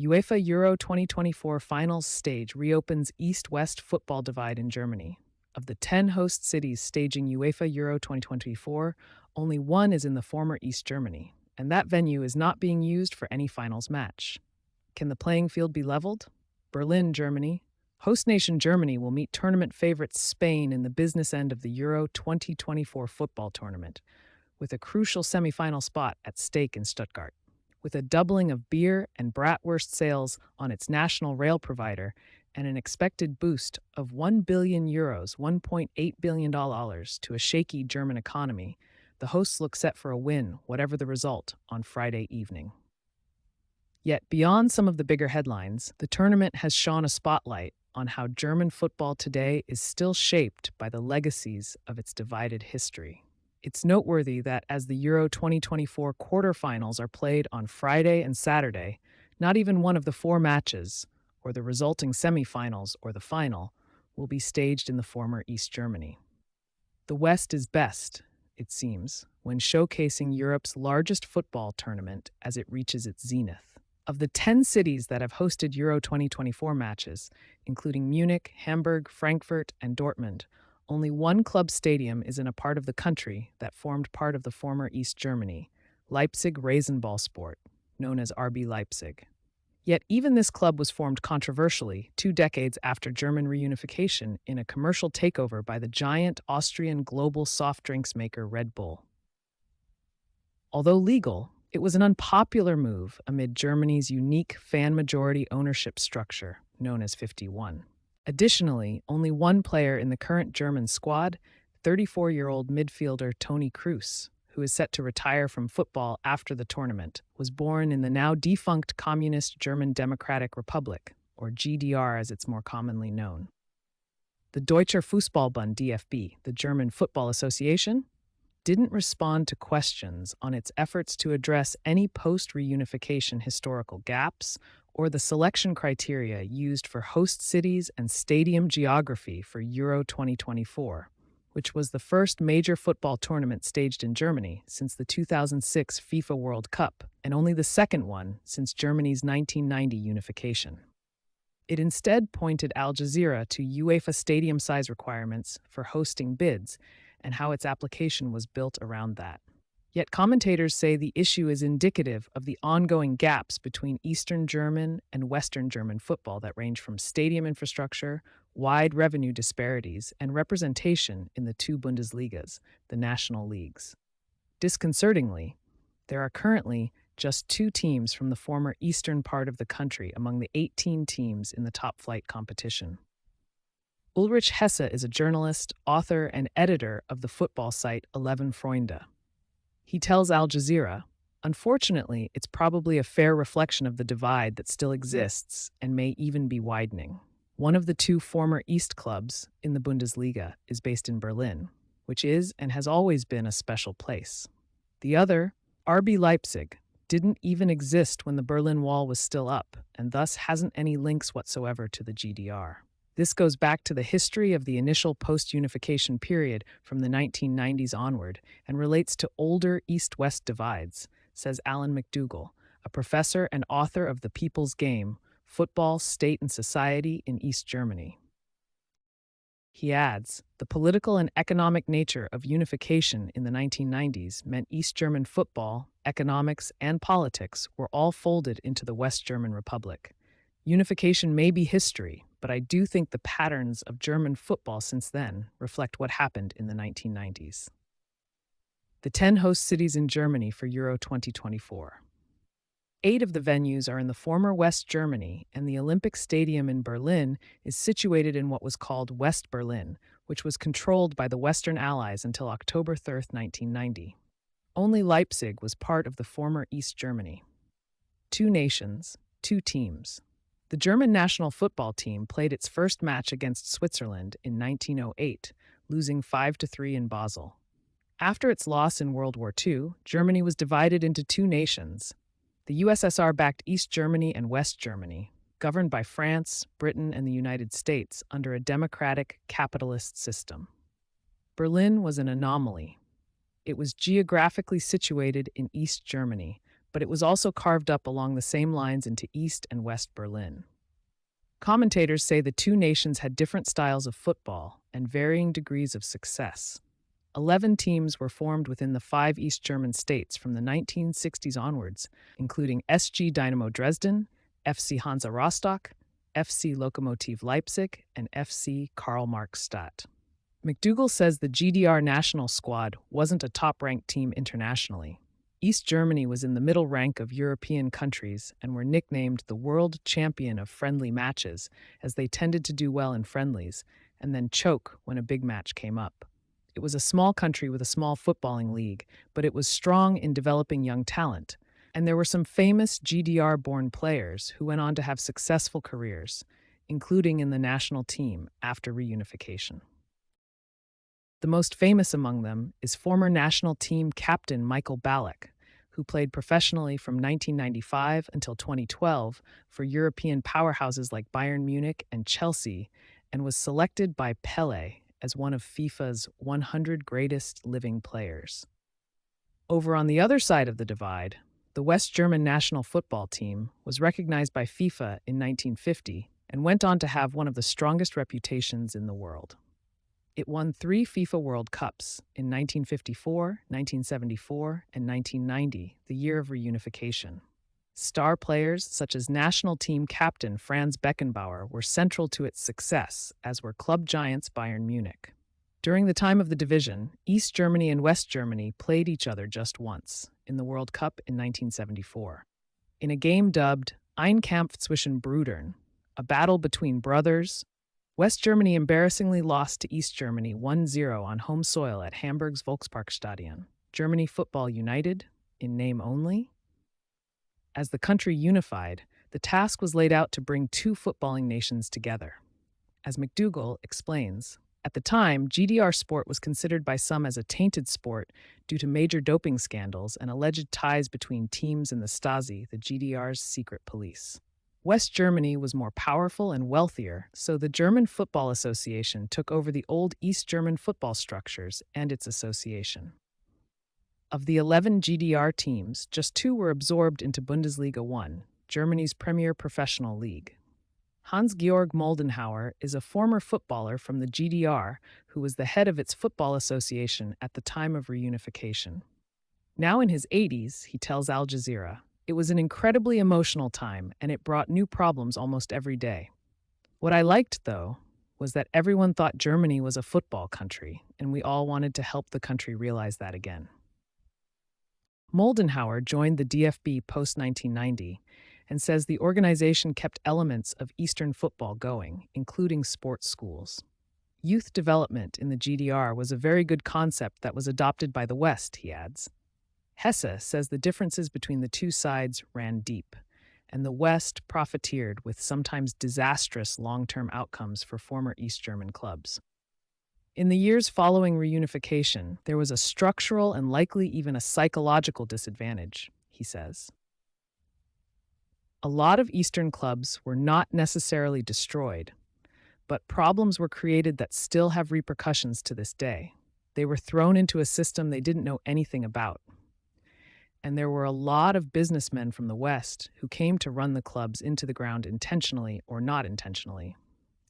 UEFA Euro 2024 finals stage reopens East-West football divide in Germany. Of the 10 host cities staging UEFA Euro 2024, only one is in the former East Germany, and that venue is not being used for any finals match. Can the playing field be leveled? Berlin, Germany. Host nation Germany will meet tournament favorites Spain in the business end of the Euro 2024 football tournament, with a crucial semifinal spot at stake in Stuttgart. With a doubling of beer and bratwurst sales on its national rail provider and an expected boost of €1 billion, $1.8 billion to a shaky German economy, the hosts look set for a win, whatever the result, on Friday evening. Yet, beyond some of the bigger headlines, the tournament has shone a spotlight on how German football today is still shaped by the legacies of its divided history. It's noteworthy that as the Euro 2024 quarterfinals are played on Friday and Saturday, not even one of the four matches, or the resulting semifinals or the final, will be staged in the former East Germany. The West is best, it seems, when showcasing Europe's largest football tournament as it reaches its zenith. Of the 10 cities that have hosted Euro 2024 matches, including Munich, Hamburg, Frankfurt, and Dortmund, only one club stadium is in a part of the country that formed part of the former East Germany, Leipzig Rasenballsport, known as RB Leipzig. Yet even this club was formed controversially 2 decades after German reunification in a commercial takeover by the giant Austrian global soft drinks maker Red Bull. Although legal, it was an unpopular move amid Germany's unique fan-majority ownership structure, known as 51. Additionally, only one player in the current German squad, 34-year-old midfielder Toni Kroos, who is set to retire from football after the tournament, was born in the now defunct Communist German Democratic Republic, or GDR as it's more commonly known. The Deutscher Fußballbund DFB, the German Football Association, didn't respond to questions on its efforts to address any post-reunification historical gaps or the selection criteria used for host cities and stadium geography for Euro 2024, which was the first major football tournament staged in Germany since the 2006 FIFA World Cup, and only the second one since Germany's 1990 unification. It instead pointed Al Jazeera to UEFA stadium size requirements for hosting bids and how its application was built around that. Yet commentators say the issue is indicative of the ongoing gaps between Eastern German and Western German football that range from stadium infrastructure, wide revenue disparities, and representation in the two Bundesligas, the national leagues. Disconcertingly, there are currently just 2 teams from the former eastern part of the country among the 18 teams in the top-flight competition. Ulrich Hesse is a journalist, author, and editor of the football site 11 Freunde. He tells Al Jazeera, "Unfortunately, it's probably a fair reflection of the divide that still exists and may even be widening." One of the 2 former East clubs in the Bundesliga is based in Berlin, which is and has always been a special place. The other, RB Leipzig, didn't even exist when the Berlin Wall was still up, and thus hasn't any links whatsoever to the GDR. This goes back to the history of the initial post-unification period from the 1990s onward and relates to older East-West divides, says Alan McDougall, a professor and author of The People's Game, Football, State and Society in East Germany. He adds, the political and economic nature of unification in the 1990s meant East German football, economics, and politics were all folded into the West German Republic. Unification may be history, but I do think the patterns of German football since then reflect what happened in the 1990s. The 10 host cities in Germany for Euro 2024. 8 of the venues are in the former West Germany, and the Olympic Stadium in Berlin is situated in what was called West Berlin, which was controlled by the Western Allies until October 3, 1990. Only Leipzig was part of the former East Germany. 2 nations, 2 teams. The German national football team played its first match against Switzerland in 1908, losing 5-3 in Basel. After its loss in World War II, Germany was divided into 2 nations. The USSR backed East Germany and West Germany, governed by France, Britain, and the United States under a democratic, capitalist system. Berlin was an anomaly. It was geographically situated in East Germany, but it was also carved up along the same lines into East and West Berlin. Commentators say the two nations had different styles of football and varying degrees of success. 11 teams were formed within the five East German states from the 1960s onwards, including SG Dynamo Dresden, FC Hansa Rostock, FC Lokomotiv Leipzig, and FC Karl Marx Stadt. McDougall says the GDR national squad wasn't a top-ranked team internationally. East Germany was in the middle rank of European countries and were nicknamed the world champion of friendly matches, as they tended to do well in friendlies and then choke when a big match came up. It was a small country with a small footballing league, but it was strong in developing young talent, and there were some famous GDR-born players who went on to have successful careers, including in the national team after reunification. The most famous among them is former national team captain Michael Ballack, who played professionally from 1995 until 2012 for European powerhouses like Bayern Munich and Chelsea, and was selected by Pelé as one of FIFA's 100 greatest living players. Over on the other side of the divide, the West German national football team was recognized by FIFA in 1950 and went on to have one of the strongest reputations in the world. It won 3 FIFA World Cups in 1954, 1974, and 1990, the year of reunification. Star players such as national team captain Franz Beckenbauer were central to its success, as were club giants Bayern Munich. During the time of the division, East Germany and West Germany played each other just once, in the World Cup in 1974. In a game dubbed Ein Kampf zwischen Brüdern, a battle between brothers, West Germany embarrassingly lost to East Germany 1-0 on home soil at Hamburg's Volksparkstadion. Germany Football United, in name only? As the country unified, the task was laid out to bring two footballing nations together. As McDougall explains, at the time, GDR sport was considered by some as a tainted sport due to major doping scandals and alleged ties between teams and the Stasi, the GDR's secret police. West Germany was more powerful and wealthier, so the German Football Association took over the old East German football structures and its association. Of the 11 GDR teams, just 2 were absorbed into Bundesliga 1, Germany's premier professional league. Hans-Georg Moldenhauer is a former footballer from the GDR who was the head of its football association at the time of reunification. Now in his 80s, he tells Al Jazeera, "It was an incredibly emotional time, and it brought new problems almost every day. What I liked, though, was that everyone thought Germany was a football country, and we all wanted to help the country realize that again." Moldenhauer joined the DFB post-1990 and says the organization kept elements of Eastern football going, including sports schools. Youth development in the GDR was a very good concept that was adopted by the West, he adds. Hesse says the differences between the two sides ran deep, and the West profiteered with sometimes disastrous long-term outcomes for former East German clubs. In the years following reunification, there was a structural and likely even a psychological disadvantage, he says. A lot of Eastern clubs were not necessarily destroyed, but problems were created that still have repercussions to this day. They were thrown into a system they didn't know anything about. And there were a lot of businessmen from the West who came to run the clubs into the ground intentionally or not intentionally,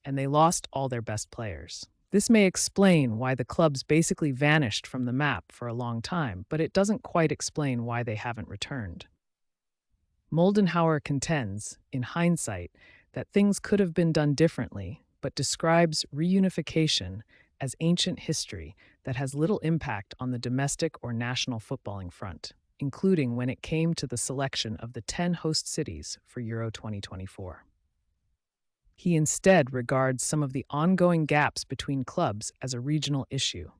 and they lost all their best players. This may explain why the clubs basically vanished from the map for a long time, but it doesn't quite explain why they haven't returned. Moldenhauer contends, in hindsight, that things could have been done differently, but describes reunification as ancient history that has little impact on the domestic or national footballing front, including when it came to the selection of the 10 host cities for Euro 2024. He instead regards some of the ongoing gaps between clubs as a regional issue.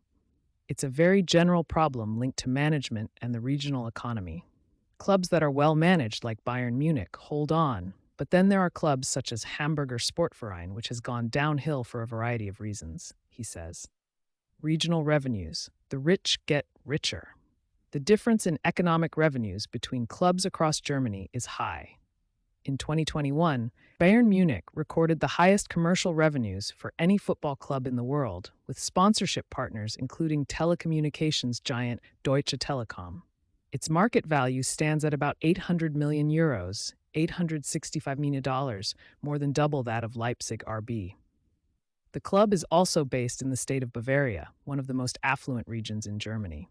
It's a very general problem linked to management and the regional economy. Clubs that are well managed, like Bayern Munich, hold on, but then there are clubs such as Hamburger Sportverein, which has gone downhill for a variety of reasons, he says. Regional revenues. The rich get richer. The difference in economic revenues between clubs across Germany is high. In 2021, Bayern Munich recorded the highest commercial revenues for any football club in the world, with sponsorship partners including telecommunications giant Deutsche Telekom. Its market value stands at about 800 million euros, $865 million, more than double that of Leipzig RB. The club is also based in the state of Bavaria, one of the most affluent regions in Germany.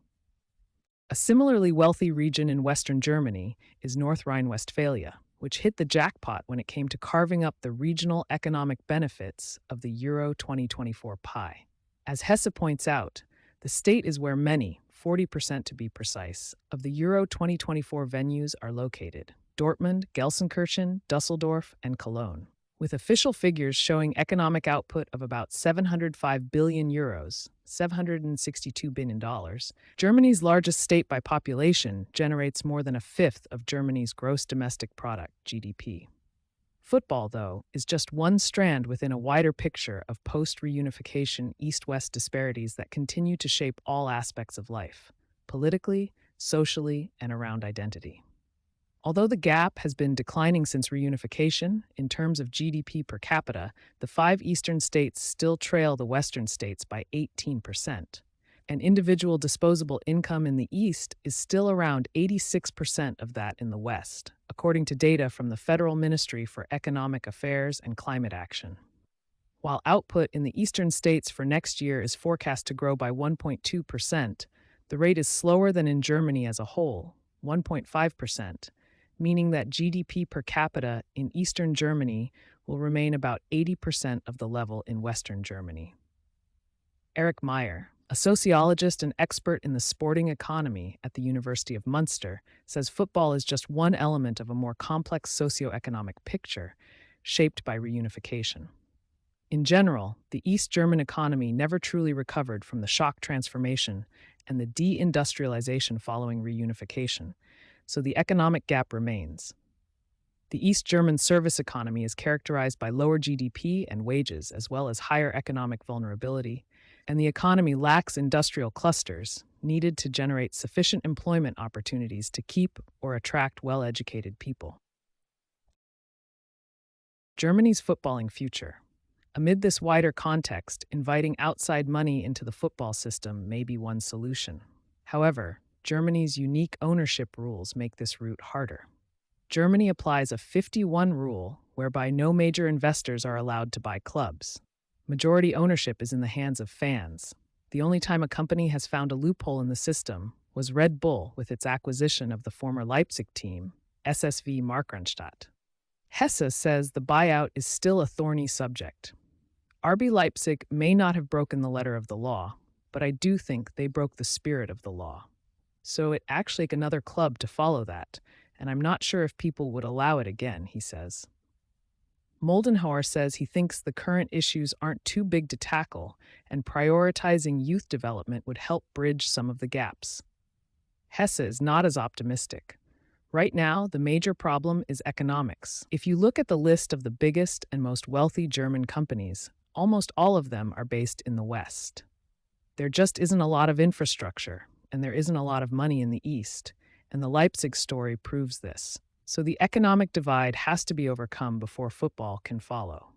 A similarly wealthy region in Western Germany is North Rhine-Westphalia, which hit the jackpot when it came to carving up the regional economic benefits of the Euro 2024 pie. As Hesse points out, the state is where many, 40% to be precise, of the Euro 2024 venues are located: Dortmund, Gelsenkirchen, Dusseldorf, and Cologne. With official figures showing economic output of about 705 billion euros, $762 billion, Germany's largest state by population generates more than a fifth of Germany's gross domestic product, GDP. Football, though, is just one strand within a wider picture of post-reunification East-West disparities that continue to shape all aspects of life, politically, socially, and around identity. Although the gap has been declining since reunification, in terms of GDP per capita, the five eastern states still trail the western states by 18%. And individual disposable income in the East is still around 86% of that in the West, according to data from the Federal Ministry for Economic Affairs and Climate Action. While output in the eastern states for next year is forecast to grow by 1.2%, the rate is slower than in Germany as a whole, 1.5%, meaning that GDP per capita in eastern Germany will remain about 80% of the level in western Germany. Eric Meyer, a sociologist and expert in the sporting economy at the University of Munster, says football is just one element of a more complex socioeconomic picture shaped by reunification. In general, the East German economy never truly recovered from the shock transformation and the deindustrialization following reunification, so the economic gap remains. The East German service economy is characterized by lower GDP and wages, as well as higher economic vulnerability, and the economy lacks industrial clusters needed to generate sufficient employment opportunities to keep or attract well-educated people. Germany's footballing future. Amid this wider context, inviting outside money into the football system may be one solution. However, Germany's unique ownership rules make this route harder. Germany applies a 51 rule whereby no major investors are allowed to buy clubs. Majority ownership is in the hands of fans. The only time a company has found a loophole in the system was Red Bull with its acquisition of the former Leipzig team, SSV Markranstadt. Hesse says the buyout is still a thorny subject. RB Leipzig may not have broken the letter of the law, but I do think they broke the spirit of the law. So it actually took another club to follow that, and I'm not sure if people would allow it again, he says. Moldenhauer says he thinks the current issues aren't too big to tackle, and prioritizing youth development would help bridge some of the gaps. Hesse is not as optimistic. Right now, the major problem is economics. If you look at the list of the biggest and most wealthy German companies, almost all of them are based in the West. There just isn't a lot of infrastructure, and there isn't a lot of money in the East, and the Leipzig story proves this. So the economic divide has to be overcome before football can follow.